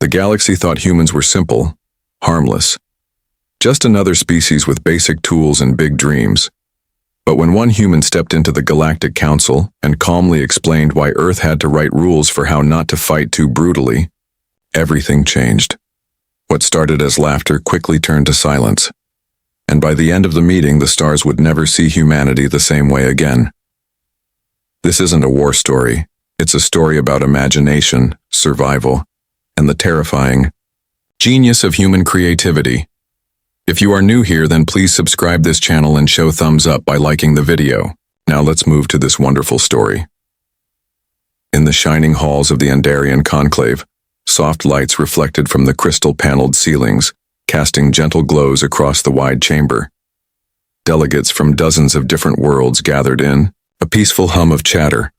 The galaxy thought humans were simple, harmless, just another species with basic tools and big dreams. But when one human stepped into the Galactic Council and calmly explained why Earth had to write rules for how not to fight too brutally, everything changed. What started as laughter quickly turned to silence, and by the end of the meeting, the stars would never see humanity the same way again. This isn't a war story. It's a story about imagination, survival, and the terrifying genius of human creativity. If you are new here, then please subscribe this channel and show thumbs up by liking the video. Now let's move to this wonderful story. In the shining halls of the Andarian Conclave, soft lights reflected from the crystal-paneled ceilings, casting gentle glows across the wide chamber. Delegates from dozens of different worlds gathered in, a peaceful hum of chatter,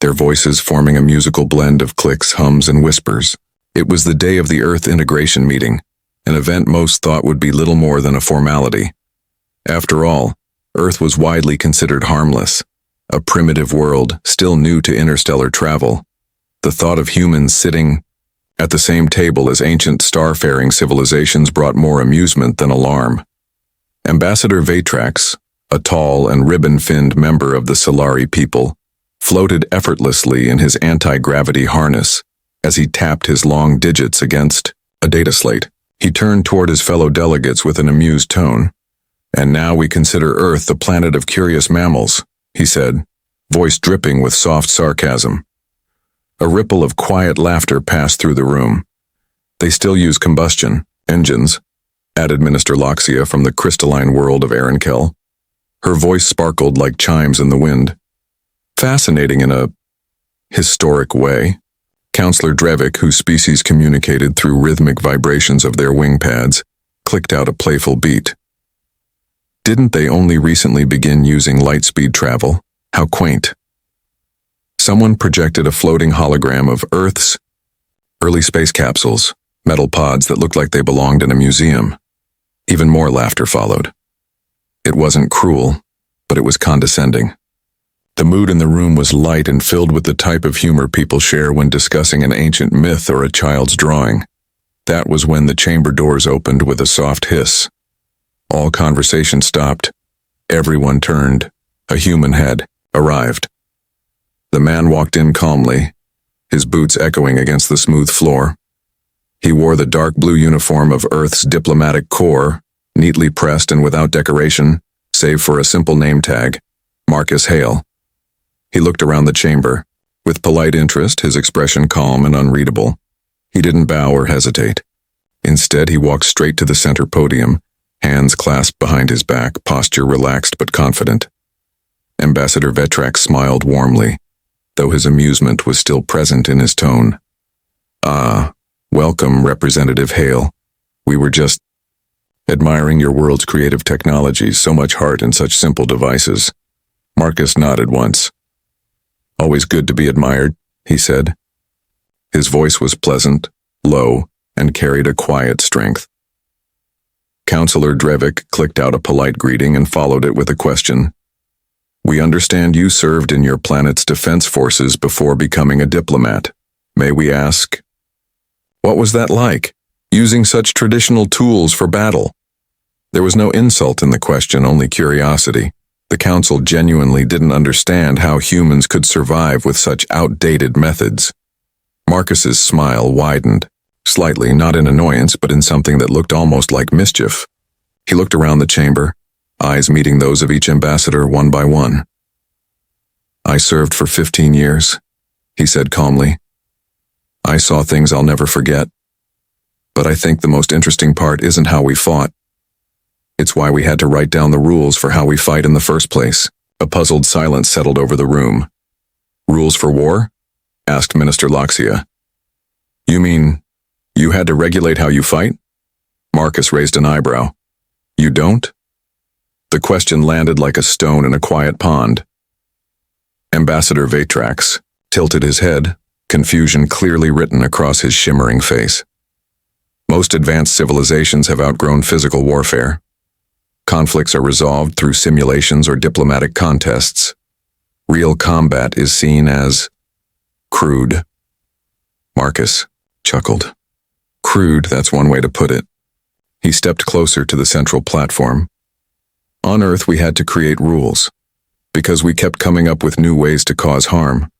their voices forming a musical blend of clicks, hums, and whispers. It was the day of the Earth integration meeting, an event most thought would be little more than a formality. After all, Earth was widely considered harmless, a primitive world still new to interstellar travel. The thought of humans sitting at the same table as ancient starfaring civilizations brought more amusement than alarm. Ambassador Vatrax, a tall and ribbon-finned member of the Solari people, floated effortlessly in his anti-gravity harness as he tapped his long digits against a data slate. He turned toward his fellow delegates with an amused tone. "And now we consider Earth the planet of curious mammals," he said, voice dripping with soft sarcasm. A ripple of quiet laughter passed through the room. "They still use combustion engines," added Minister Loxia from the crystalline world of Arankel. Her voice sparkled like chimes in the wind. Fascinating in a historic way. Counselor Drevik, whose species communicated through rhythmic vibrations of their wing pads, clicked out a playful beat. "Didn't they only recently begin using light-speed travel? How quaint." Someone projected a floating hologram of Earth's early space capsules, metal pods that looked like they belonged in a museum. Even more laughter followed. It wasn't cruel, but it was condescending. The mood in the room was light and filled with the type of humor people share when discussing an ancient myth or a child's drawing. That was when the chamber doors opened with a soft hiss. All conversation stopped. Everyone turned. A human had arrived. The man walked in calmly, his boots echoing against the smooth floor. He wore the dark blue uniform of Earth's diplomatic corps, neatly pressed and without decoration, save for a simple name tag, Marcus Hale. He looked around the chamber. With polite interest, his expression calm and unreadable. He didn't bow or hesitate. Instead, he walked straight to the center podium, hands clasped behind his back, posture relaxed but confident. Ambassador Vatrax smiled warmly, though his amusement was still present in his tone. "Ah, welcome, Representative Hale. We were just admiring your world's creative technologies, so much heart in such simple devices." Marcus nodded once. "Always good to be admired," he said. His voice was pleasant, low, and carried a quiet strength. Counselor Drevik clicked out a polite greeting and followed it with a question. "We understand you served in your planet's defense forces before becoming a diplomat. May we ask, what was that like, using such traditional tools for battle?" There was no insult in the question, only curiosity. The council genuinely didn't understand how humans could survive with such outdated methods. Marcus's smile widened, slightly, not in annoyance, but in something that looked almost like mischief. He looked around the chamber, eyes meeting those of each ambassador one by one. "I served for 15 years, he said calmly. "I saw things I'll never forget. But I think the most interesting part isn't how we fought. It's why we had to write down the rules for how we fight in the first place." A puzzled silence settled over the room. "Rules for war?" asked Minister Loxia. "You mean you had to regulate how you fight?" Marcus raised an eyebrow. "You don't?" The question landed like a stone in a quiet pond. Ambassador Vatrax tilted his head, confusion clearly written across his shimmering face. "Most advanced civilizations have outgrown physical warfare. Conflicts are resolved through simulations or diplomatic contests. Real combat is seen as crude." Marcus chuckled. Crude, that's one way to put it. He stepped closer to the central platform. On Earth, we had to create rules, because we kept coming up with new ways to cause harm.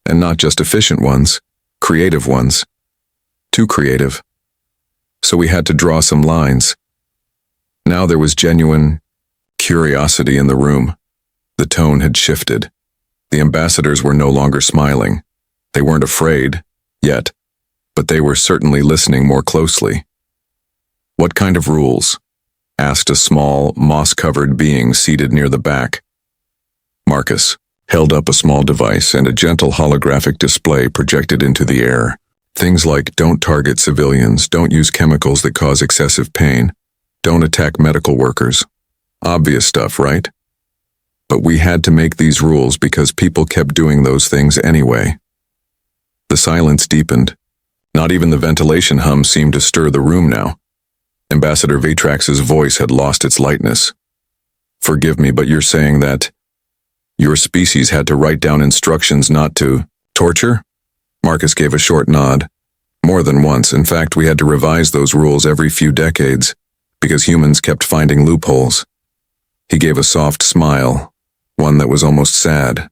And not just efficient ones, creative ones. Too creative. So we had to draw some lines. Now there was genuine curiosity in the room. The tone had shifted. The ambassadors were no longer smiling. They weren't afraid, yet, but they were certainly listening more closely. "What kind of rules?" asked a small, moss-covered being seated near the back. Marcus held up a small device, and a gentle holographic display projected into the air. Things like don't target civilians, don't use chemicals that cause excessive pain, don't attack medical workers. Obvious stuff, right? But we had to make these rules because people kept doing those things anyway. The silence deepened. Not even the ventilation hum seemed to stir the room now. Ambassador Vatrax's voice had lost its lightness. "Forgive me, but you're saying that your species had to write down instructions not to torture?" Marcus gave a short nod. "More than once. In fact, we had to revise those rules every few decades, because humans kept finding loopholes." He gave a soft smile, one that was almost sad.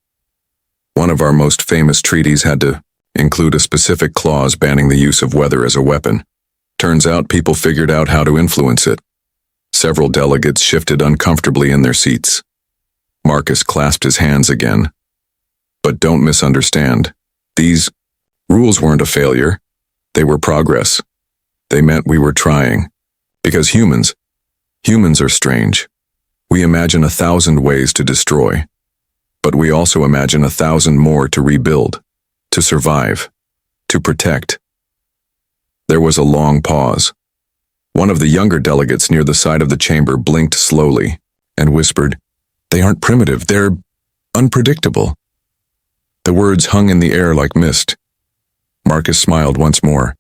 "One of our most famous treaties had to include a specific clause banning the use of weather as a weapon. Turns out people figured out how to influence it." Several delegates shifted uncomfortably in their seats. Marcus clasped his hands again. "But don't misunderstand. These rules weren't a failure. They were progress. They meant we were trying. Because humans are strange. We imagine 1,000 ways to destroy. But we also imagine 1,000 more to rebuild, to survive, to protect." There was a long pause. One of the younger delegates near the side of the chamber blinked slowly and whispered, "They aren't primitive, they're unpredictable." The words hung in the air like mist. Marcus smiled once more.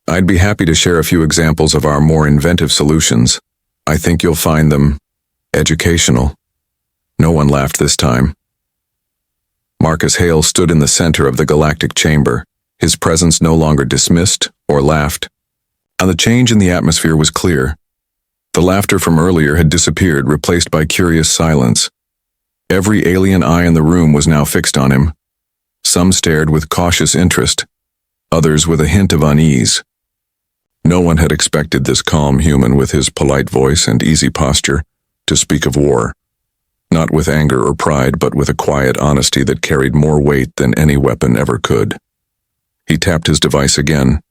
"I'd be happy to share a few examples of our more inventive solutions. I think you'll find them educational." No one laughed this time. Marcus Hale stood in the center of the galactic chamber, his presence no longer dismissed or laughed. And the change in the atmosphere was clear. The laughter from earlier had disappeared, replaced by curious silence. Every alien eye in the room was now fixed on him. Some stared with cautious interest, others with a hint of unease. No one had expected this calm human with his polite voice and easy posture to speak of war. Not with anger or pride, but with a quiet honesty that carried more weight than any weapon ever could. He tapped his device again,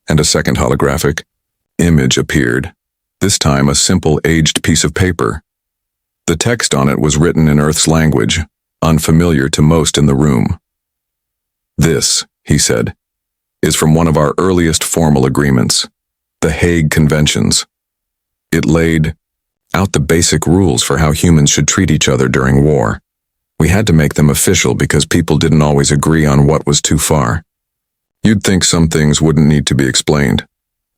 and a second holographic image appeared, this time a simple aged piece of paper. The text on it was written in Earth's language, unfamiliar to most in the room. "This," he said, "is from one of our earliest formal agreements, the Hague Conventions. It laid out the basic rules for how humans should treat each other during war. We had to make them official because people didn't always agree on what was too far. You'd think some things wouldn't need to be explained,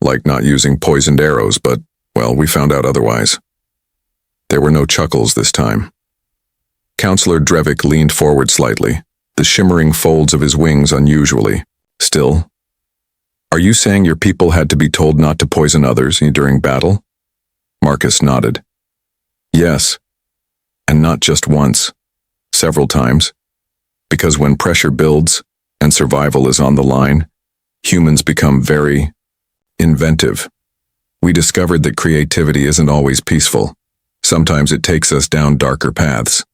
like not using poisoned arrows, but, well, we found out otherwise." There were no chuckles this time. Counselor Drevik leaned forward slightly, the shimmering folds of his wings unusually. "Still, are you saying your people had to be told not to poison others during battle?" Marcus nodded. "Yes, and not just once, several times. Because when pressure builds and survival is on the line, humans become very inventive. We discovered that creativity isn't always peaceful. Sometimes it takes us down darker paths."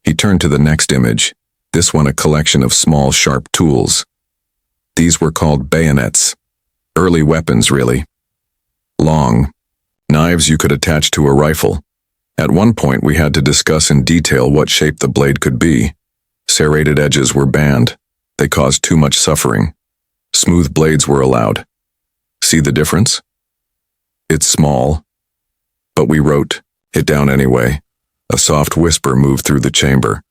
He turned to the next image, this one a collection of small, sharp tools. These were called bayonets, early weapons, really. Long knives you could attach to a rifle. At one point, we had to discuss in detail what shape the blade could be. Serrated edges were banned. They caused too much suffering. Smooth blades were allowed. See the difference? It's small, but we wrote it down anyway. A soft whisper moved through the chamber.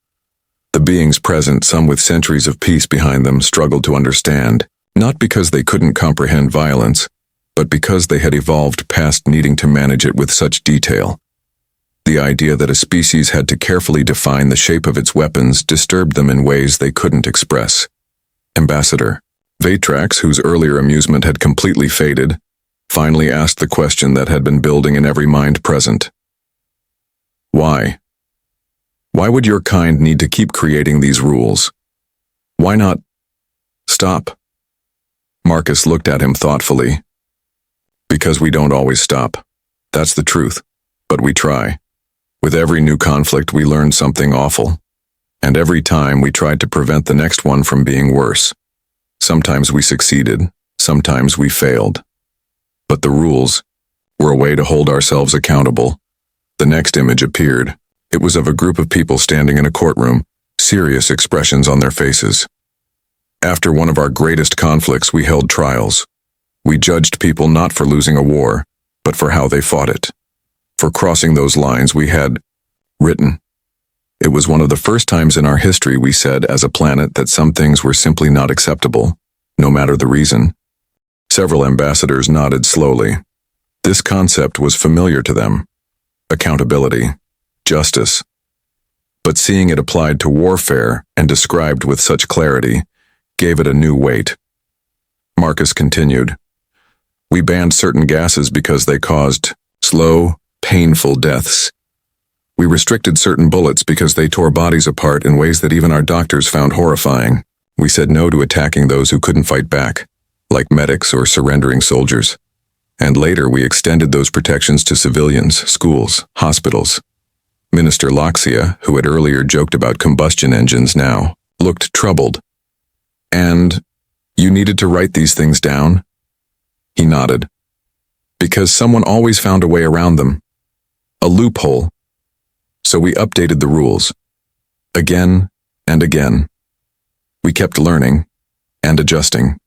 The beings present, some with centuries of peace behind them, struggled to understand, not because they couldn't comprehend violence, but because they had evolved past needing to manage it with such detail. The idea that a species had to carefully define the shape of its weapons disturbed them in ways they couldn't express. "Ambassador," Vatrax, whose earlier amusement had completely faded, finally asked the question that had been building in every mind present. Why? Why would your kind need to keep creating these rules? Why not stop? Marcus looked at him thoughtfully. Because we don't always stop. That's the truth. But we try. With every new conflict, we learn something awful. And every time we tried to prevent the next one from being worse. Sometimes we succeeded, sometimes we failed. But the rules were a way to hold ourselves accountable. The next image appeared. It was of a group of people standing in a courtroom, serious expressions on their faces. After one of our greatest conflicts, we held trials. We judged people not for losing a war, but for how they fought it. For crossing those lines we had written. It was one of the first times in our history we said as a planet that some things were simply not acceptable, no matter the reason. Several ambassadors nodded slowly. This concept was familiar to them. Accountability, justice. But seeing it applied to warfare and described with such clarity gave it a new weight. Marcus continued. We banned certain gases because they caused slow, painful deaths. We restricted certain bullets because they tore bodies apart in ways that even our doctors found horrifying. We said no to attacking those who couldn't fight back, like medics or surrendering soldiers. And later we extended those protections to civilians, schools, hospitals. Minister Loxia, who had earlier joked about combustion engines now, looked troubled. And you needed to write these things down? He nodded. Because someone always found a way around them. A loophole. So we updated the rules. Again and again. We kept learning and adjusting.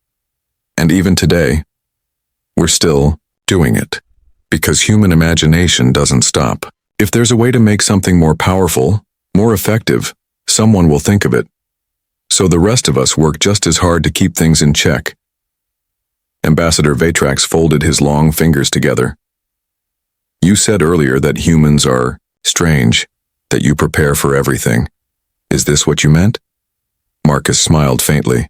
And even today, we're still doing it. Because human imagination doesn't stop. If there's a way to make something more powerful, more effective, someone will think of it. So the rest of us work just as hard to keep things in check. Ambassador Vatrax folded his long fingers together. You said earlier that humans are strange, that you prepare for everything. Is this what you meant? Marcus smiled faintly.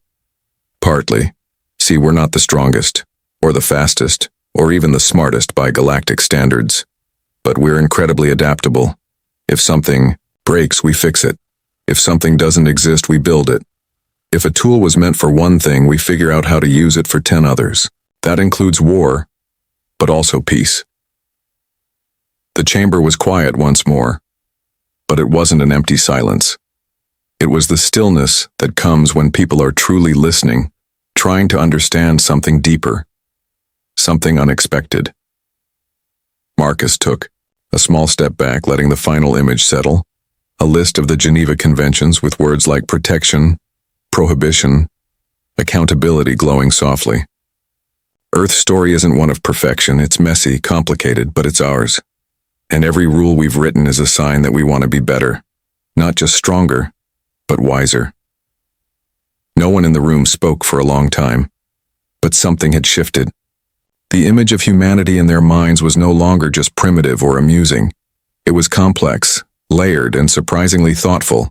Partly. See, we're not the strongest, or the fastest, or even the smartest by galactic standards. But we're incredibly adaptable. If something breaks, we fix it. If something doesn't exist, we build it. If a tool was meant for one thing, we figure out how to use it for 10 others. That includes war, but also peace. The chamber was quiet once more, but it wasn't an empty silence. It was the stillness that comes when people are truly listening, trying to understand something deeper, something unexpected. Marcus took a small step back, letting the final image settle, a list of the Geneva Conventions with words like protection, prohibition, accountability glowing softly. Earth's story isn't one of perfection. It's messy, complicated, but it's ours. And every rule we've written is a sign that we want to be better. Not just stronger, but wiser. No one in the room spoke for a long time, but something had shifted. The image of humanity in their minds was no longer just primitive or amusing. It was complex, layered, and surprisingly thoughtful.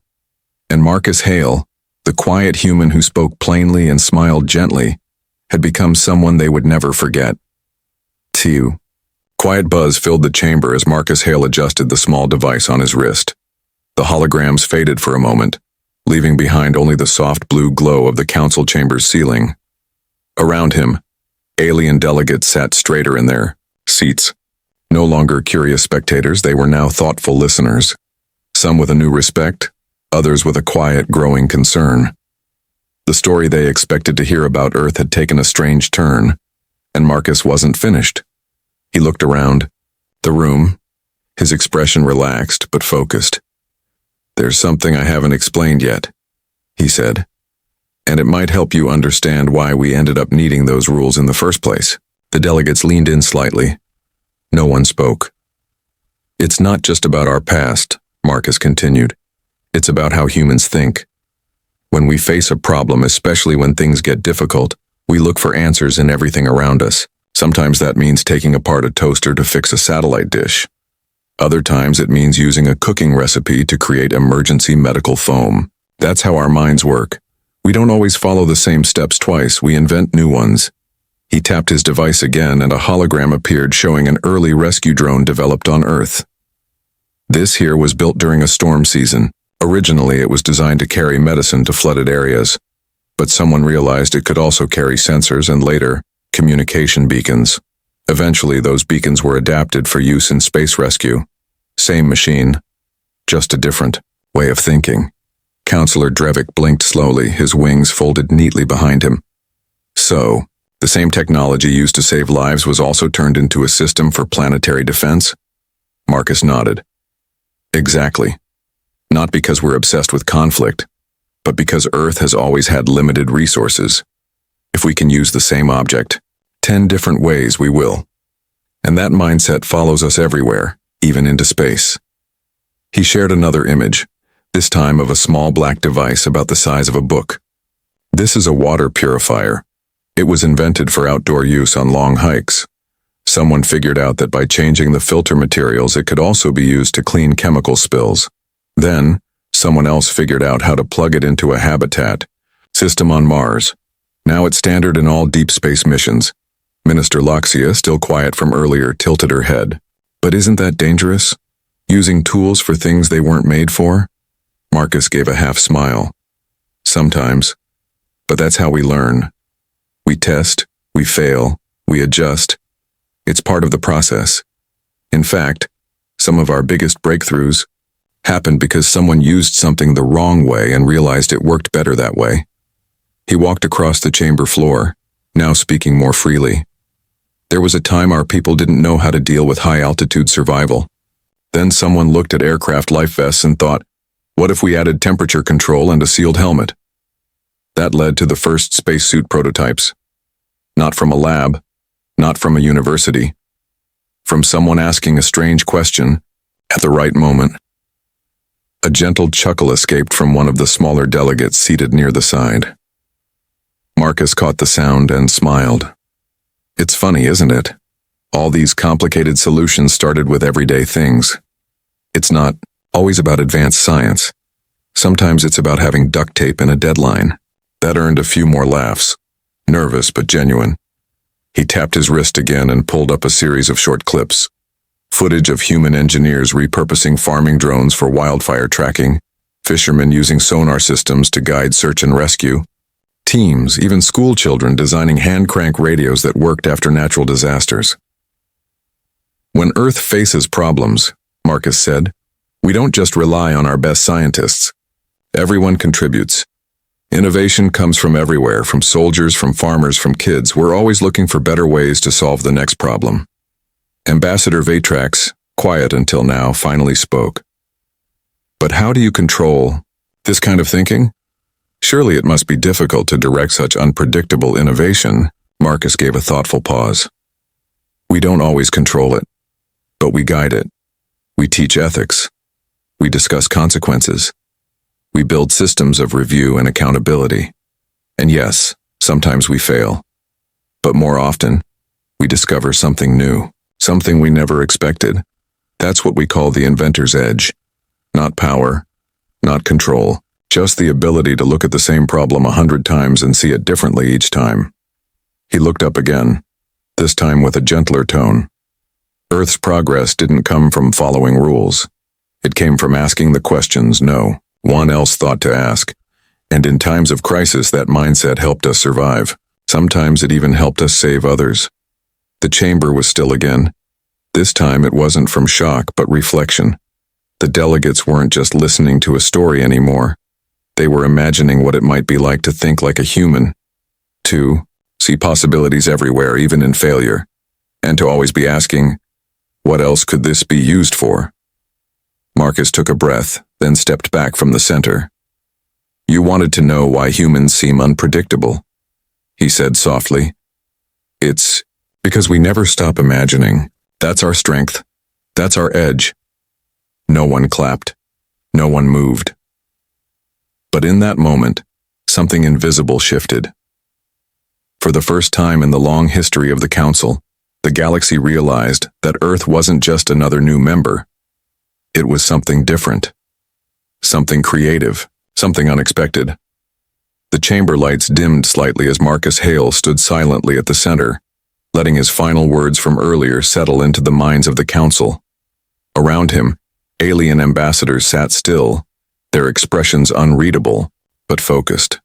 And Marcus Hale, the quiet human who spoke plainly and smiled gently, had become someone they would never forget. Tiu. Quiet buzz filled the chamber as Marcus Hale adjusted the small device on his wrist. The holograms faded for a moment, leaving behind only the soft blue glow of the council chamber's ceiling. Around him, alien delegates sat straighter in their seats. No longer curious spectators, they were now thoughtful listeners. Some with a new respect, others with a quiet, growing concern. The story they expected to hear about Earth had taken a strange turn, and Marcus wasn't finished. He looked around the room, his expression relaxed but focused. There's something I haven't explained yet, he said, and it might help you understand why we ended up needing those rules in the first place. The delegates leaned in slightly. No one spoke. It's not just about our past, Marcus continued. It's about how humans think. When we face a problem, especially when things get difficult, we look for answers in everything around us. Sometimes that means taking apart a toaster to fix a satellite dish. Other times it means using a cooking recipe to create emergency medical foam. That's how our minds work. We don't always follow the same steps twice, we invent new ones. He tapped his device again and a hologram appeared showing an early rescue drone developed on Earth. This here was built during a storm season. Originally, it was designed to carry medicine to flooded areas, but someone realized it could also carry sensors and later, communication beacons. Eventually, those beacons were adapted for use in space rescue. Same machine, just a different way of thinking. Counselor Drevik blinked slowly, his wings folded neatly behind him. So, the same technology used to save lives was also turned into a system for planetary defense? Marcus nodded. Exactly. Not because we're obsessed with conflict, but because Earth has always had limited resources. If we can use the same object 10 different ways, we will. And that mindset follows us everywhere, even into space. He shared another image, this time of a small black device about the size of a book. This is a water purifier. It was invented for outdoor use on long hikes. Someone figured out that by changing the filter materials, it could also be used to clean chemical spills. Then, someone else figured out how to plug it into a habitat system on Mars. Now it's standard in all deep space missions. Minister Loxia, still quiet from earlier, tilted her head. But isn't that dangerous? Using tools for things they weren't made for? Marcus gave a half smile. Sometimes. But that's how we learn. We test, we fail, we adjust. It's part of the process. In fact, some of our biggest breakthroughs happened because someone used something the wrong way and realized it worked better that way. He walked across the chamber floor, now speaking more freely. There was a time our people didn't know how to deal with high-altitude survival. Then someone looked at aircraft life vests and thought, what if we added temperature control and a sealed helmet? That led to the first spacesuit prototypes. Not from a lab, not from a university. From someone asking a strange question at the right moment. A gentle chuckle escaped from one of the smaller delegates seated near the side. Marcus caught the sound and smiled. It's funny, isn't it? All these complicated solutions started with everyday things. It's not always about advanced science. Sometimes it's about having duct tape and a deadline. That earned a few more laughs. Nervous but genuine. He tapped his wrist again and pulled up a series of short clips. Footage of human engineers repurposing farming drones for wildfire tracking, fishermen using sonar systems to guide search and rescue, teams, even school children designing hand-crank radios that worked after natural disasters. When Earth faces problems, Marcus said, we don't just rely on our best scientists. Everyone contributes. Innovation comes from everywhere, from soldiers, from farmers, from kids. We're always looking for better ways to solve the next problem. Ambassador Vatrax, quiet until now, finally spoke. But how do you control this kind of thinking? Surely it must be difficult to direct such unpredictable innovation. Marcus gave a thoughtful pause. We don't always control it, but we guide it. We teach ethics. We discuss consequences. We build systems of review and accountability. And yes, sometimes we fail. But more often, we discover something new, something we never expected. That's what we call the inventor's edge. Not power, not control, just the ability to look at the same problem 100 times and see it differently each time. He looked up again, this time with a gentler tone. Earth's progress didn't come from following rules. It came from asking the questions no one else thought to ask. And in times of crisis, that mindset helped us survive. Sometimes it even helped us save others. The chamber was still again. This time it wasn't from shock, but reflection. The delegates weren't just listening to a story anymore. They were imagining what it might be like to think like a human. To see possibilities everywhere, even in failure. And to always be asking, what else could this be used for? Marcus took a breath, then stepped back from the center. You wanted to know why humans seem unpredictable, he said softly. It's because we never stop imagining. That's our strength. That's our edge. No one clapped. No one moved. But in that moment, something invisible shifted. For the first time in the long history of the Council, the galaxy realized that Earth wasn't just another new member. It was something different. Something creative, something unexpected. The chamber lights dimmed slightly as Marcus Hale stood silently at the center, letting his final words from earlier settle into the minds of the council. Around him, alien ambassadors sat still, their expressions unreadable, but focused.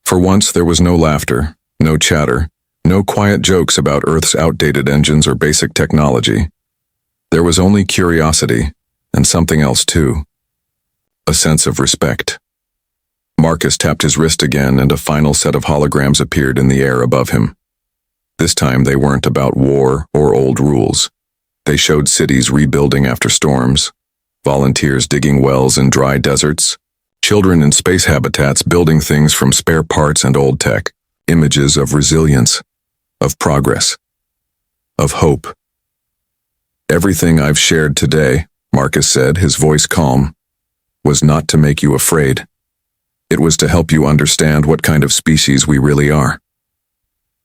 For once there was no laughter, no chatter, no quiet jokes about Earth's outdated engines or basic technology. There was only curiosity, and something else too. A sense of respect. Marcus tapped his wrist again and a final set of holograms appeared in the air above him. This time they weren't about war or old rules. They showed cities rebuilding after storms, volunteers digging wells in dry deserts, children in space habitats building things from spare parts and old tech, images of resilience, of progress, of hope. Everything I've shared today, Marcus said, his voice calm, was not to make you afraid. It was to help you understand what kind of species we really are.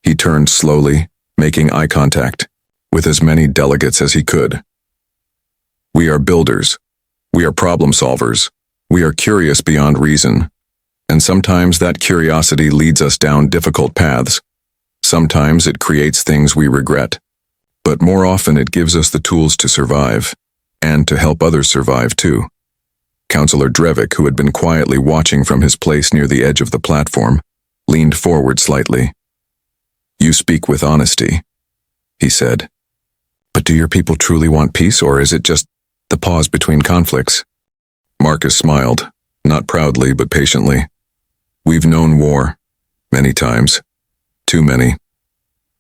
He turned slowly, making eye contact, with as many delegates as he could. We are builders. We are problem solvers. We are curious beyond reason. And sometimes that curiosity leads us down difficult paths. Sometimes it creates things we regret. But more often it gives us the tools to survive, and to help others survive too. Councillor Drevik, who had been quietly watching from his place near the edge of the platform, leaned forward slightly. You speak with honesty, he said. But do your people truly want peace, or is it just the pause between conflicts? Marcus smiled, not proudly but patiently. We've known war, many times, too many.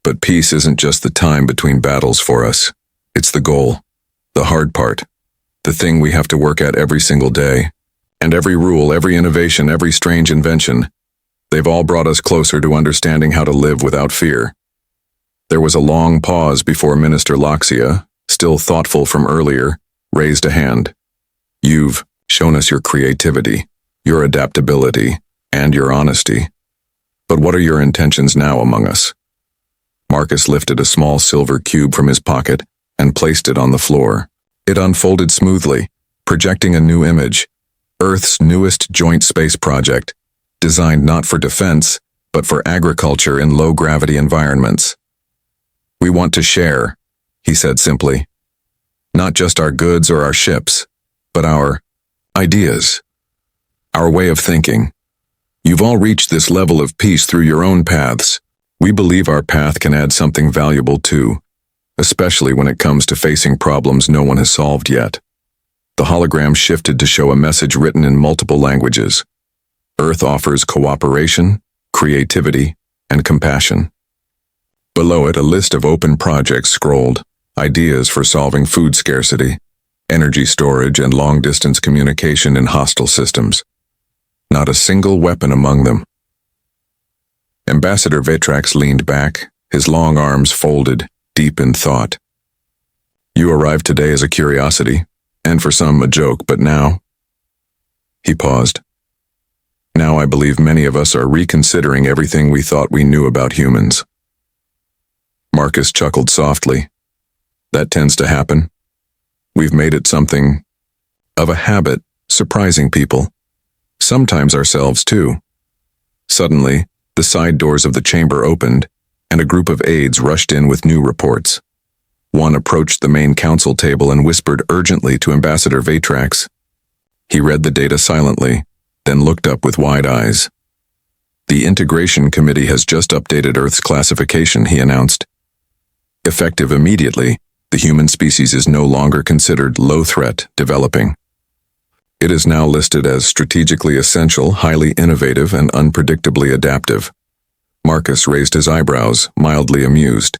But peace isn't just the time between battles for us. It's the goal, the hard part, the thing we have to work at every single day. And every rule, every innovation, every strange invention, they've all brought us closer to understanding how to live without fear. There was a long pause before Minister Loxia, still thoughtful from earlier, raised a hand. You've shown us your creativity, your adaptability, and your honesty. But what are your intentions now among us? Marcus lifted a small silver cube from his pocket and placed it on the floor. It unfolded smoothly, projecting a new image, Earth's newest joint space project, designed not for defense, but for agriculture in low-gravity environments. We want to share, he said simply. Not just our goods or our ships, but our ideas, our way of thinking. You've all reached this level of peace through your own paths. We believe our path can add something valuable too, especially when it comes to facing problems no one has solved yet. The hologram shifted to show a message written in multiple languages. Earth offers cooperation, creativity, and compassion. Below it, a list of open projects scrolled, ideas for solving food scarcity, energy storage, and long-distance communication in hostile systems. Not a single weapon among them. Ambassador Vetrax leaned back, his long arms folded, deep in thought. You arrived today as a curiosity, and for some a joke, but now... He paused. Now I believe many of us are reconsidering everything we thought we knew about humans. Marcus chuckled softly. That tends to happen. We've made it something of a habit, surprising people. Sometimes ourselves too. Suddenly, the side doors of the chamber opened, and a group of aides rushed in with new reports. One approached the main council table and whispered urgently to Ambassador Vetrax. He read the data silently, then looked up with wide eyes. The Integration Committee has just updated Earth's classification, he announced. Effective immediately, the human species is no longer considered low-threat developing. It is now listed as strategically essential, highly innovative, and unpredictably adaptive. Marcus raised his eyebrows, mildly amused.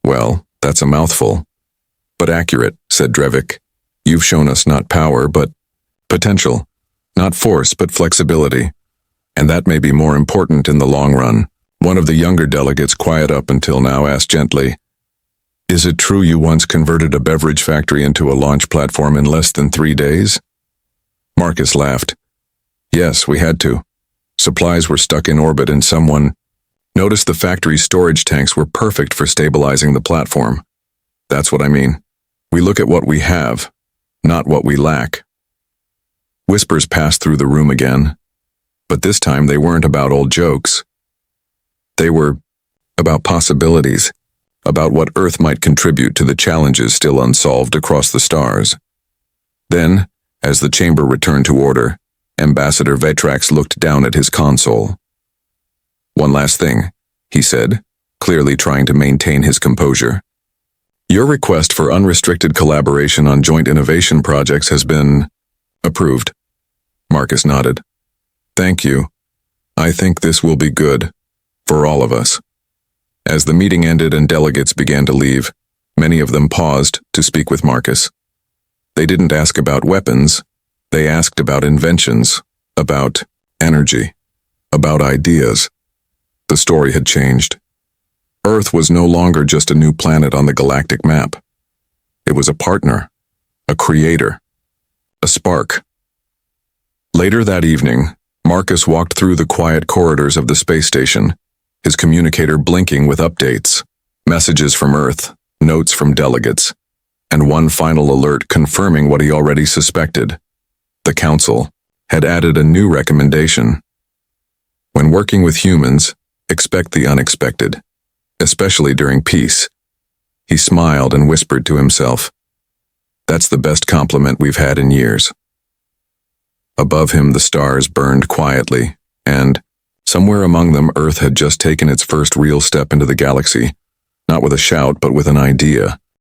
Well, that's a mouthful. But accurate, said Drevik. You've shown us not power, but potential. Not force, but flexibility. And that may be more important in the long run. One of the younger delegates, quiet up until now, asked gently, Is it true you once converted a beverage factory into a launch platform in less than 3 days? Marcus laughed. Yes, we had to. Supplies were stuck in orbit and someone noticed the factory's storage tanks were perfect for stabilizing the platform. That's what I mean. We look at what we have, not what we lack. Whispers passed through the room again. But this time they weren't about old jokes. They were about possibilities, about what Earth might contribute to the challenges still unsolved across the stars. Then, as the chamber returned to order, Ambassador Vetrax looked down at his console. "One last thing," he said, clearly trying to maintain his composure. "Your request for unrestricted collaboration on joint innovation projects has been approved." Marcus nodded. "Thank you. I think this will be good, for all of us." As the meeting ended and delegates began to leave, many of them paused to speak with Marcus. They didn't ask about weapons, they asked about inventions, about energy, about ideas. The story had changed. Earth was no longer just a new planet on the galactic map. It was a partner, a creator, a spark. Later that evening, Marcus walked through the quiet corridors of the space station, his communicator blinking with updates, messages from Earth, notes from delegates, and one final alert confirming what he already suspected. The Council had added a new recommendation. When working with humans, expect the unexpected, especially during peace. He smiled and whispered to himself, "That's the best compliment we've had in years." Above him the stars burned quietly, and, somewhere among them, Earth had just taken its first real step into the galaxy, not with a shout but with an idea.